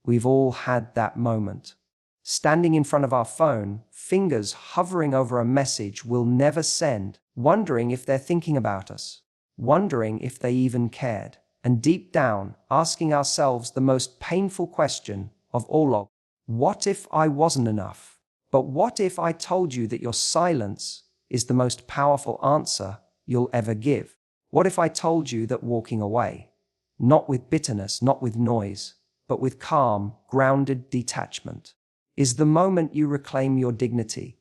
We've all had that moment. Standing in front of our phone, fingers hovering over a message we'll never send, wondering if they're thinking about us, wondering if they even cared, and deep down, asking ourselves the most painful question of all: what if I wasn't enough? But what if I told you that your silence is the most powerful answer you'll ever give? What if I told you that walking away, not with bitterness, not with noise, but with calm, grounded detachment, is the moment you reclaim your dignity?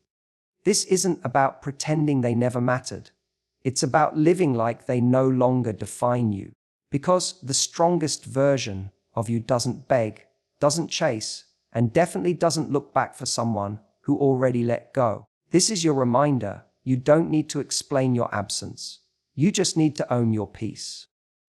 This isn't about pretending they never mattered. It's about living like they no longer define you. Because the strongest version of you doesn't beg, doesn't chase, and definitely doesn't look back for someone who already let go. This is your reminder. You don't need to explain your absence. You just need to own your peace.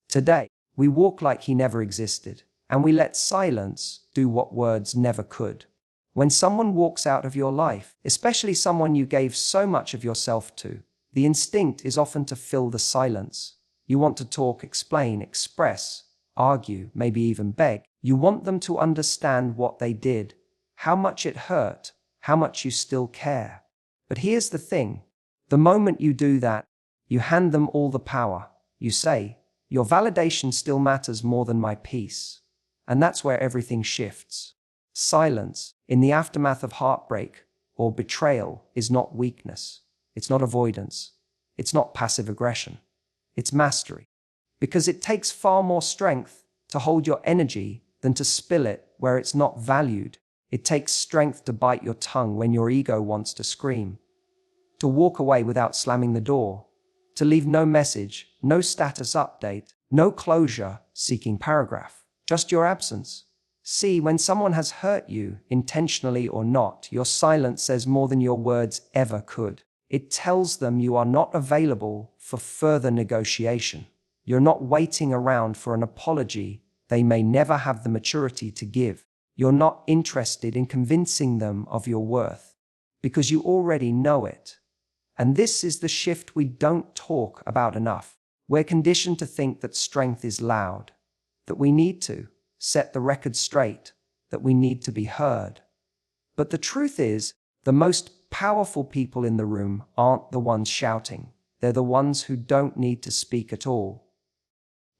Today, we walk like he never existed, and we let silence do what words never could. When someone walks out of your life, especially someone you gave so much of yourself to, the instinct is often to fill the silence. You want to talk, explain, express, argue, maybe even beg. You want them to understand what they did, how much it hurt, how much you still care. But here's the thing. The moment you do that, you hand them all the power. You say, your validation still matters more than my peace. And that's where everything shifts. Silence, in the aftermath of heartbreak or betrayal, is not weakness. It's not avoidance. It's not passive aggression. It's mastery. Because it takes far more strength to hold your energy than to spill it where it's not valued. It takes strength to bite your tongue when your ego wants to scream. To walk away without slamming the door. To leave no message, no status update, no closure seeking paragraph. Just your absence. See, when someone has hurt you, intentionally or not, your silence says more than your words ever could. It tells them you are not available for further negotiation. You're not waiting around for an apology they may never have the maturity to give. You're not interested in convincing them of your worth, because you already know it. And this is the shift we don't talk about enough. We're conditioned to think that strength is loud, that we need to set the record straight, that we need to be heard. But the truth is, the most powerful people in the room aren't the ones shouting. They're the ones who don't need to speak at all.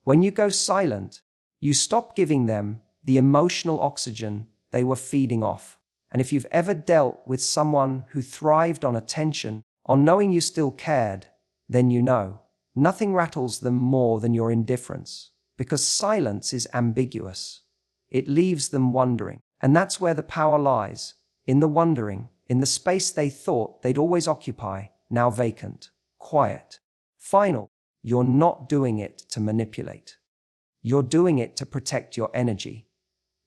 When you go silent, you stop giving them the emotional oxygen they were feeding off. And if you've ever dealt with someone who thrived on attention, on knowing you still cared, then you know. Nothing rattles them more than your indifference, because silence is ambiguous. It leaves them wondering. And that's where the power lies, in the wondering, in the space they thought they'd always occupy, now vacant, quiet. Final. You're not doing it to manipulate. You're doing it to protect your energy.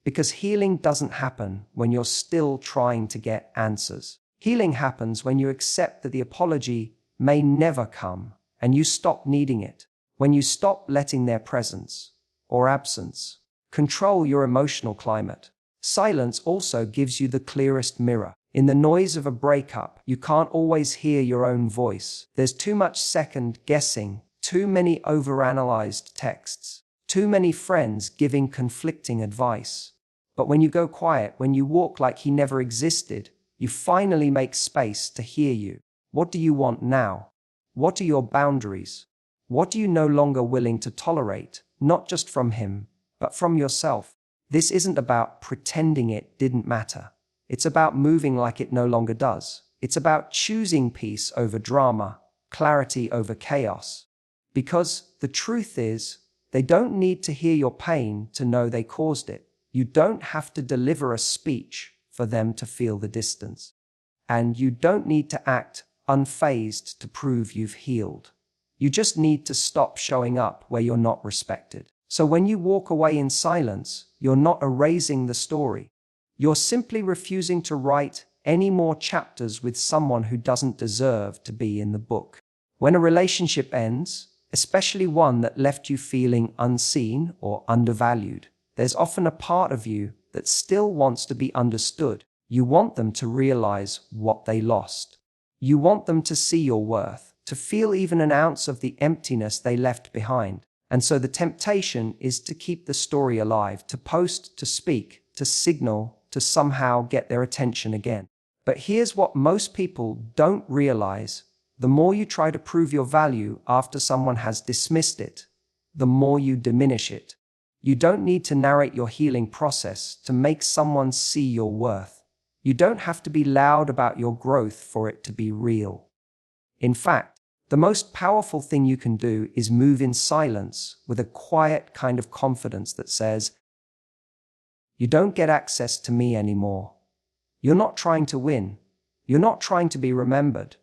Because healing doesn't happen when you're still trying to get answers. Healing happens when you accept that the apology may never come, and you stop needing it. When you stop letting their presence, or absence, control your emotional climate. Silence also gives you the clearest mirror. In the noise of a breakup, you can't always hear your own voice. There's too much second guessing, too many overanalyzed texts, too many friends giving conflicting advice. But when you go quiet, when you walk like he never existed, you finally make space to hear you. What do you want now? What are your boundaries? What are you no longer willing to tolerate, not just from him, but from yourself? This isn't about pretending it didn't matter. It's about moving like it no longer does. It's about choosing peace over drama, clarity over chaos. Because the truth is, they don't need to hear your pain to know they caused it. You don't have to deliver a speech for them to feel the distance. And you don't need to act unfazed to prove you've healed. You just need to stop showing up where you're not respected. So when you walk away in silence, you're not erasing the story. You're simply refusing to write any more chapters with someone who doesn't deserve to be in the book. When a relationship ends, especially one that left you feeling unseen or undervalued, there's often a part of you that still wants to be understood. You want them to realize what they lost. You want them to see your worth, to feel even an ounce of the emptiness they left behind. And so the temptation is to keep the story alive, to post, to speak, to signal, to somehow get their attention again. But here's what most people don't realize. The more you try to prove your value after someone has dismissed it, the more you diminish it. You don't need to narrate your healing process to make someone see your worth. You don't have to be loud about your growth for it to be real. In fact, the most powerful thing you can do is move in silence with a quiet kind of confidence that says, "You don't get access to me anymore. You're not trying to win. You're not trying to be remembered.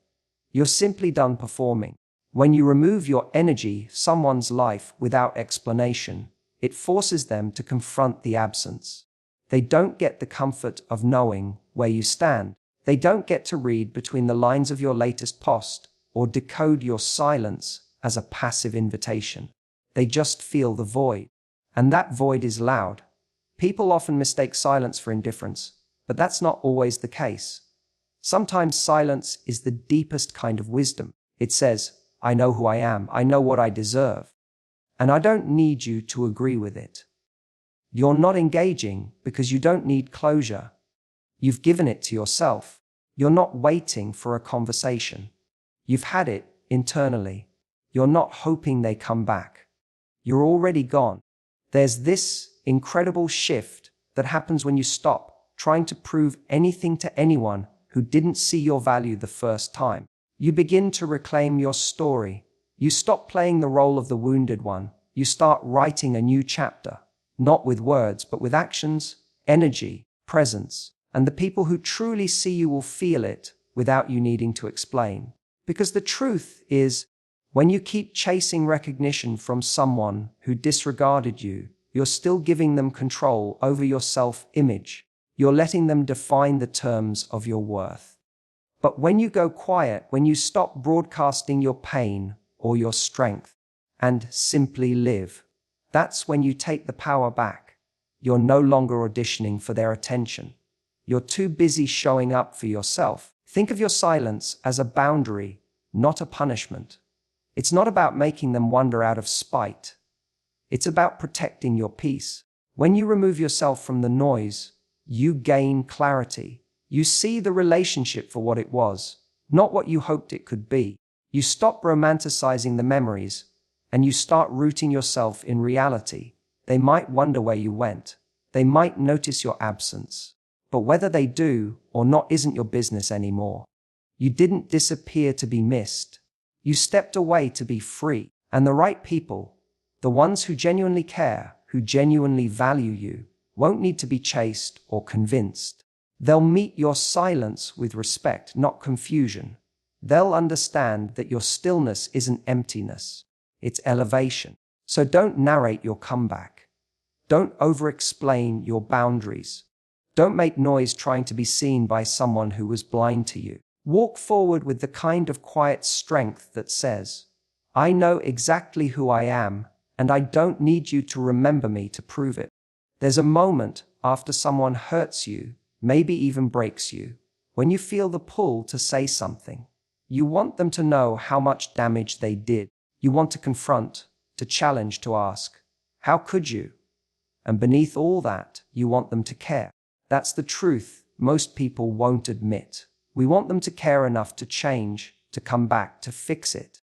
You're simply done performing." When you remove your energy, someone's life without explanation, it forces them to confront the absence. They don't get the comfort of knowing where you stand. They don't get to read between the lines of your latest post or decode your silence as a passive invitation. They just feel the void. And that void is loud. People often mistake silence for indifference, but that's not always the case. Sometimes silence is the deepest kind of wisdom. It says, "I know who I am, I know what I deserve, and I don't need you to agree with it." You're not engaging because you don't need closure. You've given it to yourself. You're not waiting for a conversation. You've had it internally. You're not hoping they come back. You're already gone. There's this incredible shift that happens when you stop trying to prove anything to anyone who didn't see your value the first time. You begin to reclaim your story. You stop playing the role of the wounded one. You start writing a new chapter, not with words, but with actions, energy, presence. And the people who truly see you will feel it without you needing to explain. Because the truth is, when you keep chasing recognition from someone who disregarded you, you're still giving them control over your self-image. You're letting them define the terms of your worth. But when you go quiet, when you stop broadcasting your pain or your strength and simply live, that's when you take the power back. You're no longer auditioning for their attention. You're too busy showing up for yourself. Think of your silence as a boundary, not a punishment. It's not about making them wonder out of spite. It's about protecting your peace. When you remove yourself from the noise, you gain clarity. You see the relationship for what it was, not what you hoped it could be. You stop romanticizing the memories, and you start rooting yourself in reality. They might wonder where you went. They might notice your absence. But whether they do or not isn't your business anymore. You didn't disappear to be missed. You stepped away to be free. And the right people, the ones who genuinely care, who genuinely value you, won't need to be chased or convinced. They'll meet your silence with respect, not confusion. They'll understand that your stillness isn't emptiness, it's elevation. So don't narrate your comeback. Don't over-explain your boundaries. Don't make noise trying to be seen by someone who was blind to you. Walk forward with the kind of quiet strength that says, "I know exactly who I am, and I don't need you to remember me to prove it." There's a moment after someone hurts you, maybe even breaks you, when you feel the pull to say something. You want them to know how much damage they did. You want to confront, to challenge, to ask, "How could you?" And beneath all that, you want them to care. That's the truth most people won't admit. We want them to care enough to change, to come back, to fix it.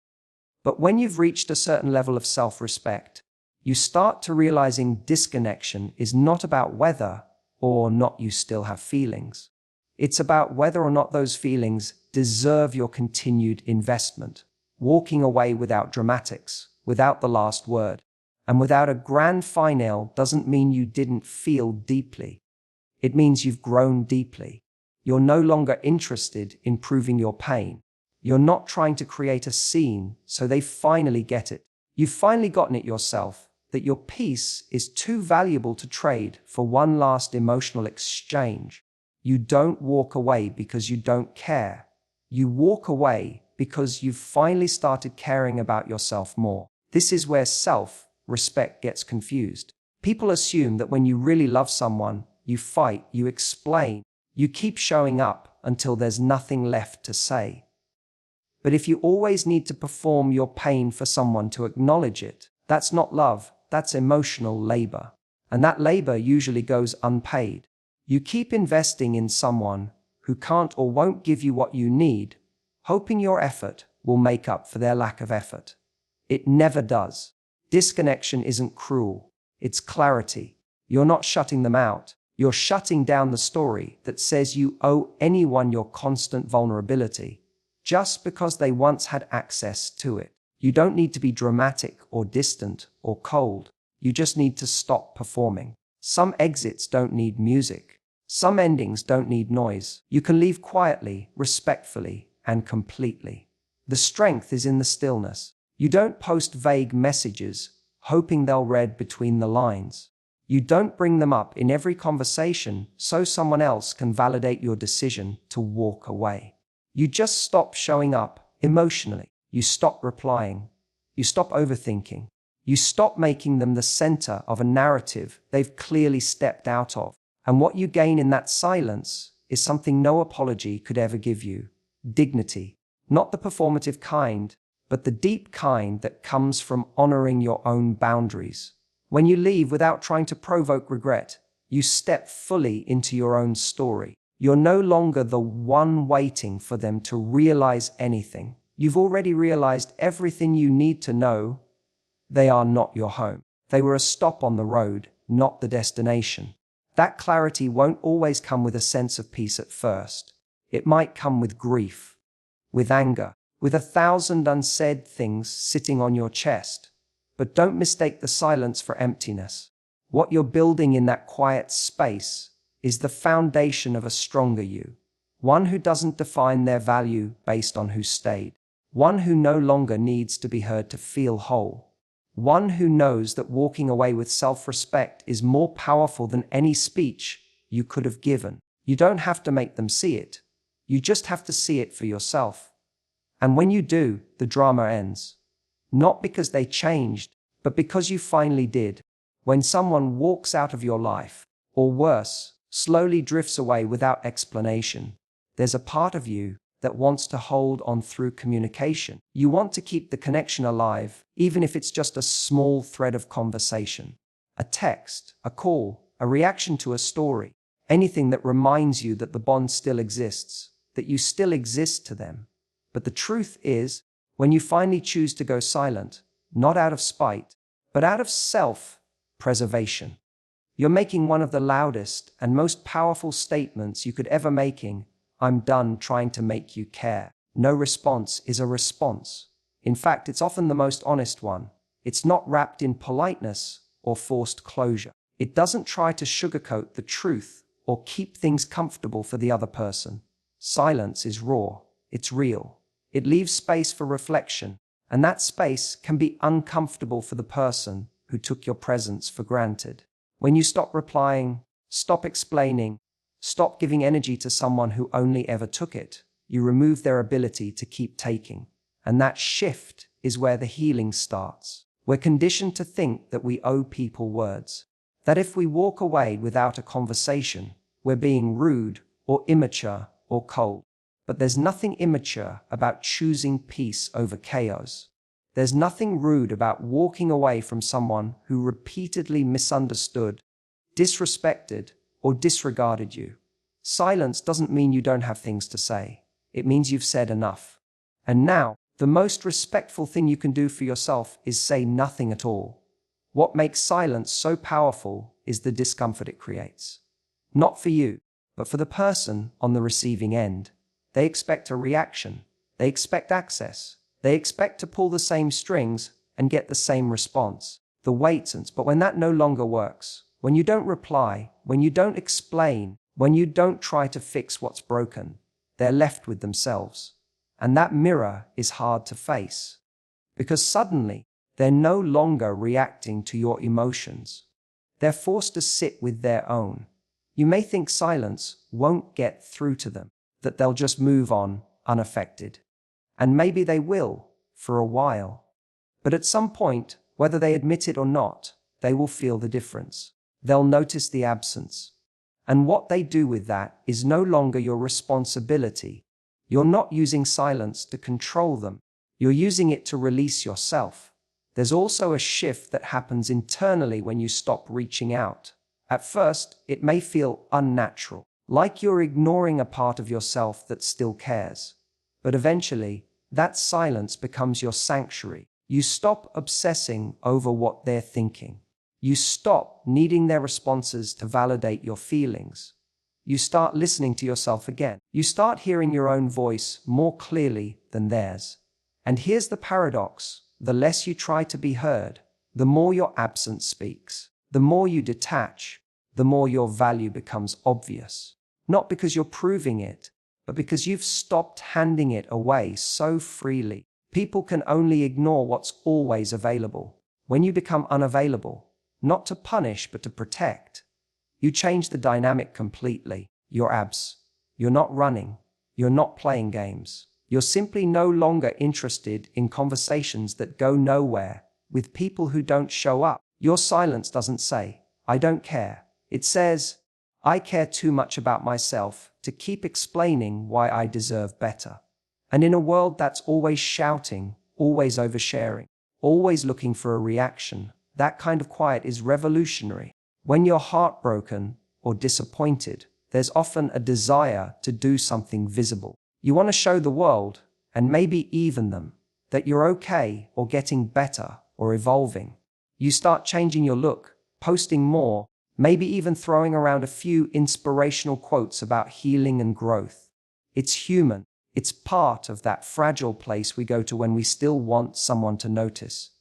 But when you've reached a certain level of self-respect, you start to realizing disconnection is not about whether or not you still have feelings. It's about whether or not those feelings deserve your continued investment. Walking away without dramatics, without the last word, and without a grand finale doesn't mean you didn't feel deeply. It means you've grown deeply. You're no longer interested in proving your pain. You're not trying to create a scene so they finally get it. You've finally gotten it yourself, that your peace is too valuable to trade for one last emotional exchange. You don't walk away because you don't care. You walk away because you've finally started caring about yourself more. This is where self-respect gets confused. People assume that when you really love someone, you fight, you explain, you keep showing up until there's nothing left to say. But if you always need to perform your pain for someone to acknowledge it, that's not love, that's emotional labor. And that labor usually goes unpaid. You keep investing in someone who can't or won't give you what you need, hoping your effort will make up for their lack of effort. It never does. Disconnection isn't cruel. It's clarity. You're not shutting them out. You're shutting down the story that says you owe anyone your constant vulnerability just because they once had access to it. You don't need to be dramatic or distant or cold. You just need to stop performing. Some exits don't need music. Some endings don't need noise. You can leave quietly, respectfully, and completely. The strength is in the stillness. You don't post vague messages, hoping they'll read between the lines. You don't bring them up in every conversation so someone else can validate your decision to walk away. You just stop showing up emotionally. You stop replying. You stop overthinking. You stop making them the center of a narrative they've clearly stepped out of. And what you gain in that silence is something no apology could ever give you. Dignity. Not the performative kind, but the deep kind that comes from honoring your own boundaries. When you leave without trying to provoke regret, you step fully into your own story. You're no longer the one waiting for them to realize anything. You've already realized everything you need to know. They are not your home. They were a stop on the road, not the destination. That clarity won't always come with a sense of peace at first. It might come with grief, with anger, with 1,000 unsaid things sitting on your chest. But don't mistake the silence for emptiness. What you're building in that quiet space is the foundation of a stronger you. One who doesn't define their value based on who stayed. One who no longer needs to be heard to feel whole. One who knows that walking away with self-respect is more powerful than any speech you could have given. You don't have to make them see it. You just have to see it for yourself. And when you do, the drama ends. Not because they changed, but because you finally did. When someone walks out of your life, or worse, slowly drifts away without explanation, there's a part of you that wants to hold on through communication. You want to keep the connection alive, even if it's just a small thread of conversation. A text, a call, a reaction to a story, anything that reminds you that the bond still exists, that you still exist to them. But the truth is, when you finally choose to go silent, not out of spite, but out of self-preservation, you're making one of the loudest and most powerful statements you could ever making. I'm done trying to make you care. No response is a response. In fact, it's often the most honest one. It's not wrapped in politeness or forced closure. It doesn't try to sugarcoat the truth or keep things comfortable for the other person. Silence is raw. It's real. It leaves space for reflection, and that space can be uncomfortable for the person who took your presence for granted. When you stop replying, stop explaining, stop giving energy to someone who only ever took it, you remove their ability to keep taking. And that shift is where the healing starts. We're conditioned to think that we owe people words, that if we walk away without a conversation, we're being rude or immature or cold. But there's nothing immature about choosing peace over chaos. There's nothing rude about walking away from someone who repeatedly misunderstood, disrespected, or disregarded you. Silence doesn't mean you don't have things to say. It means you've said enough. And now, the most respectful thing you can do for yourself is say nothing at all. What makes silence so powerful is the discomfort it creates. Not for you, but for the person on the receiving end. They expect a reaction. They expect access. They expect to pull the same strings and get the same response. The waitance, but when that no longer works, when you don't reply, when you don't explain, when you don't try to fix what's broken, they're left with themselves. And that mirror is hard to face. Because suddenly, they're no longer reacting to your emotions. They're forced to sit with their own. You may think silence won't get through to them, that they'll just move on unaffected. And maybe they will, for a while. But at some point, whether they admit it or not, they will feel the difference. They'll notice the absence. And what they do with that is no longer your responsibility. You're not using silence to control them. You're using it to release yourself. There's also a shift that happens internally when you stop reaching out. At first, it may feel unnatural, like you're ignoring a part of yourself that still cares. But eventually, that silence becomes your sanctuary. You stop obsessing over what they're thinking. You stop needing their responses to validate your feelings. You start listening to yourself again. You start hearing your own voice more clearly than theirs. And here's the paradox. The less you try to be heard, the more your absence speaks. The more you detach, the more your value becomes obvious. Not because you're proving it, but because you've stopped handing it away so freely. People can only ignore what's always available. When you become unavailable, not to punish but to protect, you change the dynamic completely. You're not running. You're not playing games. You're simply no longer interested in conversations that go nowhere with people who don't show up. Your silence doesn't say, "I don't care." It says, "I care too much about myself to keep explaining why I deserve better." And in a world that's always shouting, always oversharing, always looking for a reaction, that kind of quiet is revolutionary. When you're heartbroken or disappointed, there's often a desire to do something visible. You want to show the world, and maybe even them, that you're okay or getting better or evolving. You start changing your look, posting more, maybe even throwing around a few inspirational quotes about healing and growth. It's human. It's part of that fragile place we go to when we still want someone to notice.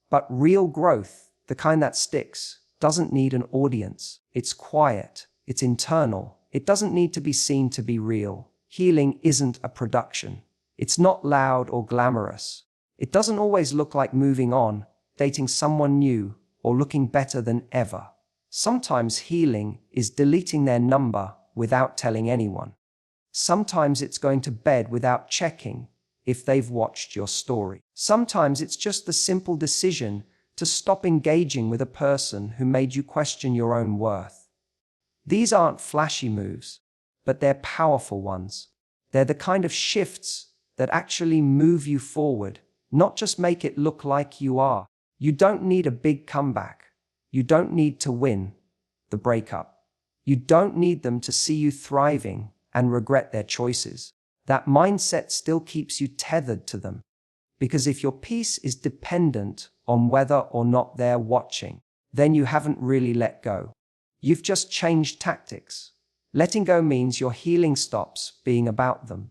But real growth, the kind that sticks, doesn't need an audience. It's quiet. It's internal. It doesn't need to be seen to be real. Healing isn't a production. It's not loud or glamorous. It doesn't always look like moving on, dating someone new, or looking better than ever. Sometimes healing is deleting their number without telling anyone. Sometimes it's going to bed without checking if they've watched your story. Sometimes it's just the simple decision to stop engaging with a person who made you question your own worth. These aren't flashy moves, but they're powerful ones. They're the kind of shifts that actually move you forward, not just make it look like you are. You don't need a big comeback. You don't need to win the breakup. You don't need them to see you thriving and regret their choices. That mindset still keeps you tethered to them. Because if your peace is dependent on whether or not they're watching, then you haven't really let go. You've just changed tactics. Letting go means your healing stops being about them.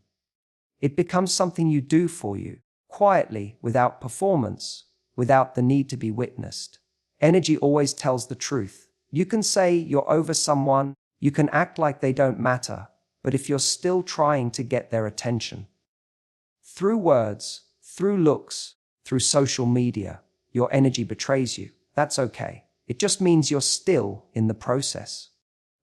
It becomes something you do for you, quietly, without performance, without the need to be witnessed. Energy always tells the truth. You can say you're over someone, you can act like they don't matter, but if you're still trying to get their attention, through words, through looks, through social media, your energy betrays you. That's okay. It just means you're still in the process.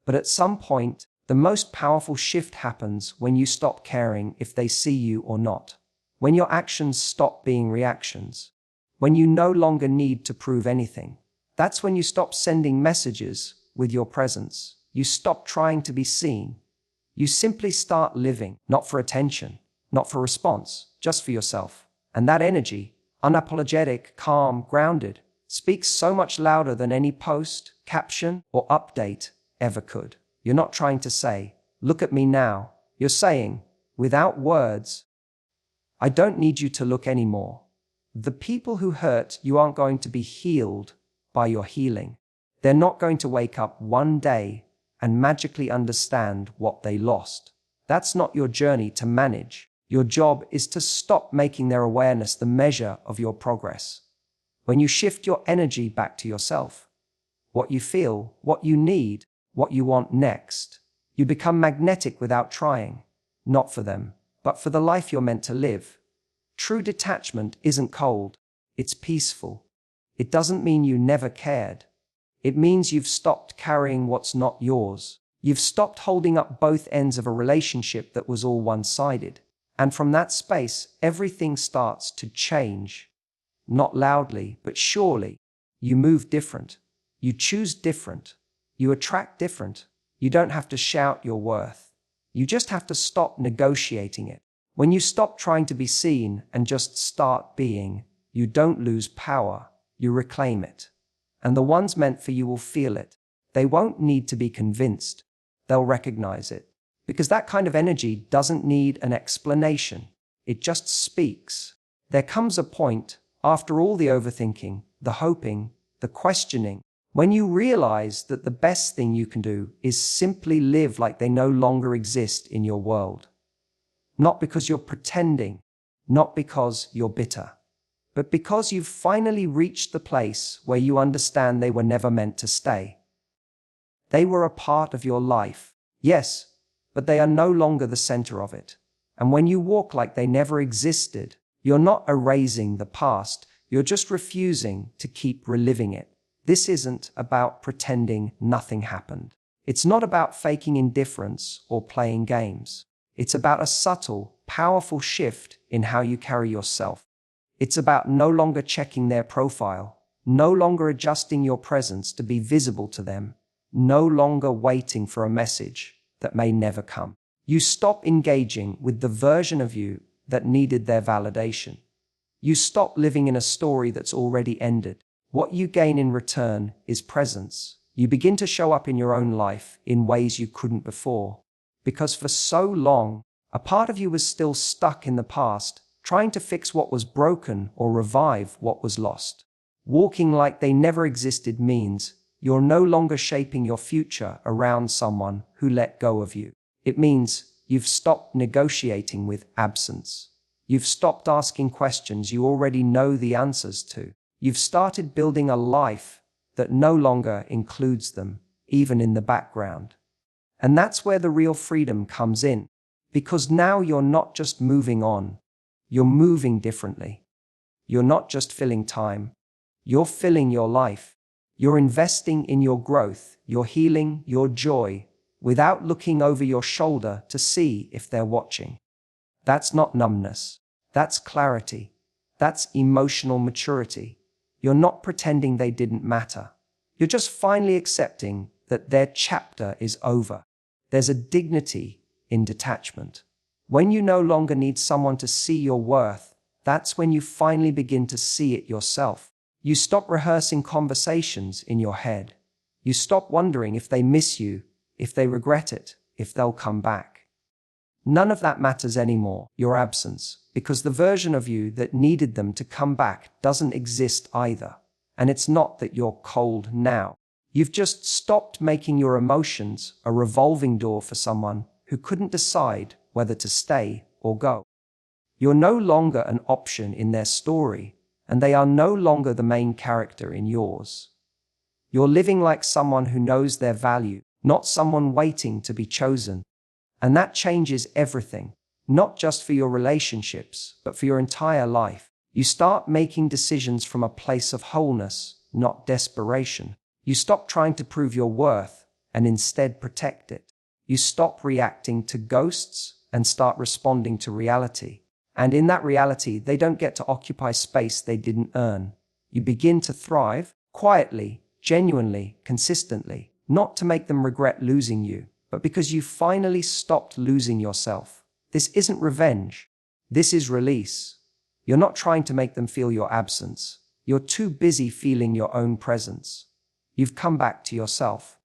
But at some point, the most powerful shift happens when you stop caring if they see you or not. When your actions stop being reactions. When you no longer need to prove anything. That's when you stop sending messages with your presence. You stop trying to be seen. You simply start living, not for attention, not for response, just for yourself. And that energy, unapologetic, calm, grounded, speaks so much louder than any post, caption, or update ever could. You're not trying to say, "Look at me now." You're saying, without words, "I don't need you to look anymore." The people who hurt you aren't going to be healed by your healing. They're not going to wake up one day and magically understand what they lost. That's not your journey to manage. Your job is to stop making their awareness the measure of your progress. When you shift your energy back to yourself, what you feel, what you need, what you want next, you become magnetic without trying, not for them, but for the life you're meant to live. True detachment isn't cold, it's peaceful. It doesn't mean you never cared. It means you've stopped carrying what's not yours. You've stopped holding up both ends of a relationship that was all one-sided. And from that space, everything starts to change. Not loudly, but surely. You move different. You choose different. You attract different. You don't have to shout your worth. You just have to stop negotiating it. When you stop trying to be seen and just start being, you don't lose power. you reclaim it. And the ones meant for you will feel it. They won't need to be convinced. They'll recognize it. Because that kind of energy doesn't need an explanation. It just speaks. There comes a point, after all the overthinking, the hoping, the questioning, when you realize that the best thing you can do is simply live like they no longer exist in your world. Not because you're pretending, not because you're bitter, but because you've finally reached the place where you understand they were never meant to stay. They were a part of your life, yes, but they are no longer the center of it. And when you walk like they never existed, you're not erasing the past, you're just refusing to keep reliving it. This isn't about pretending nothing happened. It's not about faking indifference or playing games. It's about a subtle, powerful shift in how you carry yourself. It's about no longer checking their profile, no longer adjusting your presence to be visible to them, no longer waiting for a message that may never come. You stop engaging with the version of you that needed their validation. You stop living in a story that's already ended. What you gain in return is presence. You begin to show up in your own life in ways you couldn't before. Because for so long, a part of you was still stuck in the past, trying to fix what was broken or revive what was lost. Walking like they never existed means you're no longer shaping your future around someone who let go of you. It means you've stopped negotiating with absence. You've stopped asking questions you already know the answers to. You've started building a life that no longer includes them, even in the background. And that's where the real freedom comes in. Because now you're not just moving on, you're moving differently. You're not just filling time, you're filling your life. You're investing in your growth, your healing, your joy, without looking over your shoulder to see if they're watching. That's not numbness. That's clarity. That's emotional maturity. You're not pretending they didn't matter. You're just finally accepting that their chapter is over. There's a dignity in detachment. When you no longer need someone to see your worth, that's when you finally begin to see it yourself. You stop rehearsing conversations in your head. You stop wondering if they miss you, if they regret it, if they'll come back. None of that matters anymore, your absence, because the version of you that needed them to come back doesn't exist either. And it's not that you're cold now. You've just stopped making your emotions a revolving door for someone who couldn't decide whether to stay or go. You're no longer an option in their story, and they are no longer the main character in yours. You're living like someone who knows their value, not someone waiting to be chosen. And that changes everything, not just for your relationships, but for your entire life. You start making decisions from a place of wholeness, not desperation. You stop trying to prove your worth and instead protect it. You stop reacting to ghosts and start responding to reality. And in that reality, they don't get to occupy space they didn't earn. You begin to thrive quietly, genuinely, consistently, not to make them regret losing you, but because you finally stopped losing yourself. This isn't revenge. This is release. You're not trying to make them feel your absence. You're too busy feeling your own presence. You've come back to yourself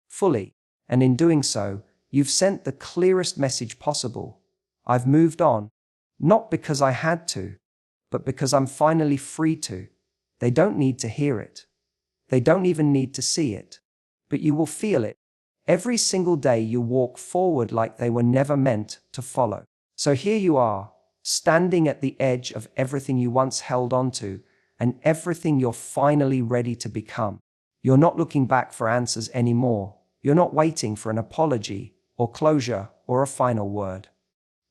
fully, and in doing so, you've sent the clearest message possible. I've moved on, not because I had to, but because I'm finally free to. They don't need to hear it. They don't even need to see it. But you will feel it. Every single day you walk forward like they were never meant to follow. So here you are, standing at the edge of everything you once held onto and everything you're finally ready to become. You're not looking back for answers anymore. You're not waiting for an apology or closure or a final word.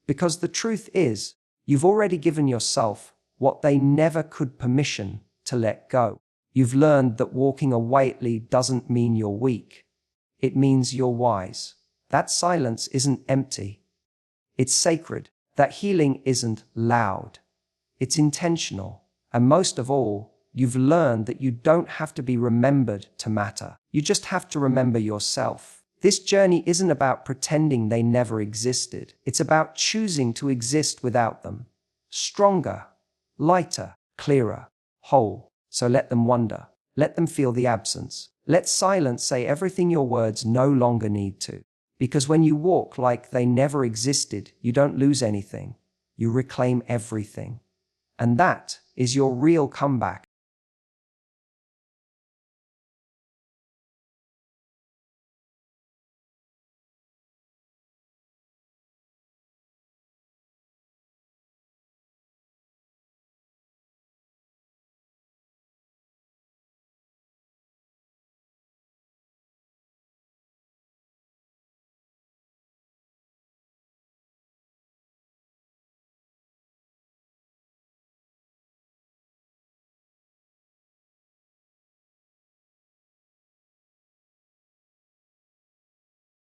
Because the truth is, you've already given yourself what they never could permission to let go. You've learned that walking away doesn't mean you're weak. It means you're wise. That silence isn't empty. It's sacred. That healing isn't loud. It's intentional. And most of all, you've learned that you don't have to be remembered to matter. You just have to remember yourself. This journey isn't about pretending they never existed. It's about choosing to exist without them. Stronger, lighter, clearer, whole. So let them wonder. Let them feel the absence. Let silence say everything your words no longer need to. Because when you walk like they never existed, you don't lose anything. You reclaim everything. And that is your real comeback.